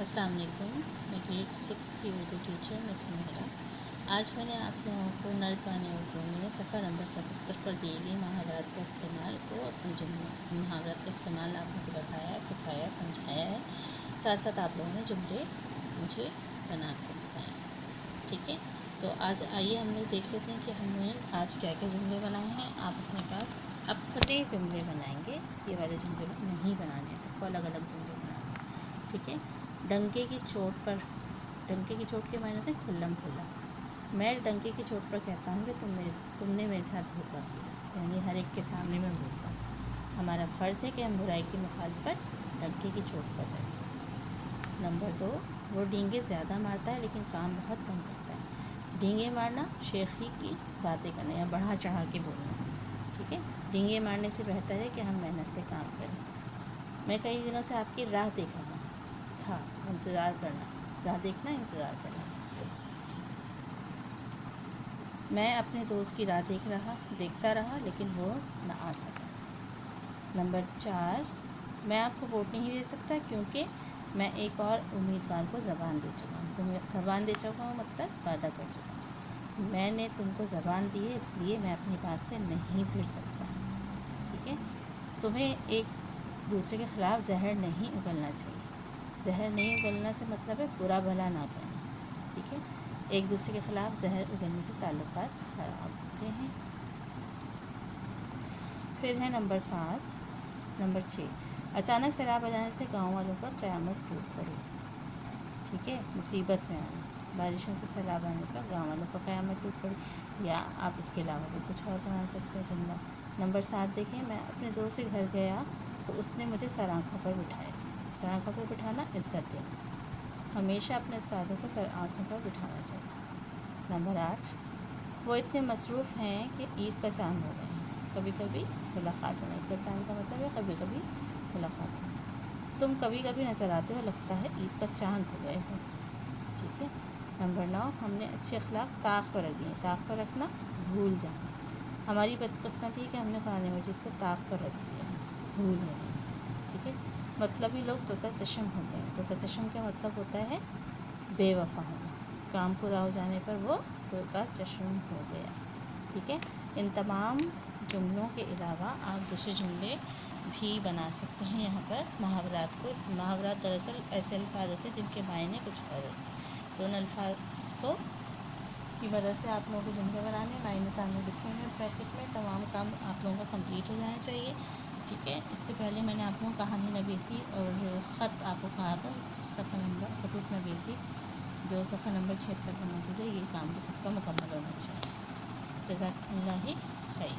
अस्सलाम वालेकुम। मैं ग्रेड 6 की उर्दू टीचर मिस मेहरा। आज मैंने आप लोगों को नरकानी उर्दू में सफ़ा नंबर 77 पर दिए गए मुहावरात का इस्तेमाल को अपने जुमले मुहावरात का इस्तेमाल आप लोगों को बताया, सिखाया, समझाया है। साथ साथ आप लोगों ने जुमले मुझे बना कर बताए। ठीक है, तो आज आइए हम लोग देख लेते हैं कि हमने आज क्या क्या जुमले बनाए हैं। आप अपने पास अपने जुमले बनाएंगे, ये वाले जुमले नहीं बनाने, सबको अलग अलग जुमले बनाने। ठीक है। डंके की चोट पर, डंके की चोट के मायने थे खुल्लम खुल्ला। मैं डंके की चोट पर कहता हूँ कि तुमने मेरे साथ धोखा किया, यानी हर एक के सामने मैं बोलता हूँ। हमारा फ़र्ज़ है कि हम बुराई की मुखालफत डंके की चोट पर करें। नंबर 2, वो डींगे ज़्यादा मारता है लेकिन काम बहुत कम करता है। डींगे मारना शेखी की बातें करना या बढ़ा चढ़ा के बोलना। ठीक है, डींगे मारने से बेहतर है कि हम मेहनत से काम करें। मैं कई दिनों से आपकी राह देख रहा था, इंतज़ार करना, राह देखना, इंतज़ार करना। मैं अपने दोस्त की राह देखता रहा लेकिन वो न आ सका। नंबर 4, मैं आपको वोट नहीं दे सकता क्योंकि मैं एक और उम्मीदवार को ज़बान दे चुका हूँ। ज़बान दे चुका हूँ मतलब वादा कर चुका हूँ। मैंने तुमको ज़बान दी है इसलिए मैं अपनी बात से नहीं फिर सकता। ठीक है, तुम्हें एक दूसरे के ख़िलाफ़ जहर नहीं उगलना चाहिए। जहर नहीं उगलना से मतलब है बुरा भला ना कहना। ठीक है, एक दूसरे के ख़िलाफ़ जहर उगलने से ताल्लुकात ख़राब होते हैं। फिर है नंबर 7। नंबर 6, अचानक सैलाब आ जाने से गाँव वालों पर क़यामत टूट पड़ी। ठीक है, मुसीबत में आना, बारिशों से सैलाब आने पर गाँव वालों पर क़यामत टूट पड़ी। या आप इसके अलावा भी कुछ और बना सकते हैं जुमला। नंबर 7 देखिए, मैं अपने दोस्त के घर गया तो उसने मुझे सर आँखों पर बिठाया। सर आँखों पर बिठाना, इज़्ज़त देना। हमेशा अपने उस्तादों को सर आँखों पर बिठाना चाहिए। नंबर 8, वो इतने मसरूफ़ हैं कि ईद का चाँद हो गए हैं। कभी कभी मुलाकात होना, ईद का चाँद का मतलब है कभी कभी मुलाकात होना। तुम कभी कभी नज़र आते हो, लगता है ईद का चाँद हो गए हो। ठीक है। नंबर 9, हमने अच्छे अखलाक ताक़ पर रख दिए। ताक़ पर रखना, भूल जाना। हमारी बदकिस्मती है कि हमने कुरान मजीद को ताक़ पर रख दिया, भूल नहीं। ठीक है, मतलबी लोग तोता चश्म होते हैं। तोता चश्म का मतलब होता है बेवफा होना। काम पूरा हो जाने पर वो तोता चश्म हो गया। ठीक है, इन तमाम जुमलों के अलावा आप दूसरे जुमले भी बना सकते हैं। यहाँ पर मुहावरात दरअसल ऐसे अल्फाज होते हैं जिनके मायने कुछ और होते हैं। तो उन अल्फाज को की वजह से आप लोगों को जुमले बनाने, मायने सामने लिखे हैं ब्रैकेट में। तमाम काम आप लोगों का कंप्लीट हो जाना चाहिए। ठीक है, इससे पहले मैंने आप लोगों को कहानी नवीसी और ख़त आपको कहा था, सफ़ा नंबर खतूत नवीसी जो सफ़ा नंबर 76 पर मौजूद है। ये काम भी सबका मुकम्मल होना चाहिए। जज़ाकल्लाह खैर।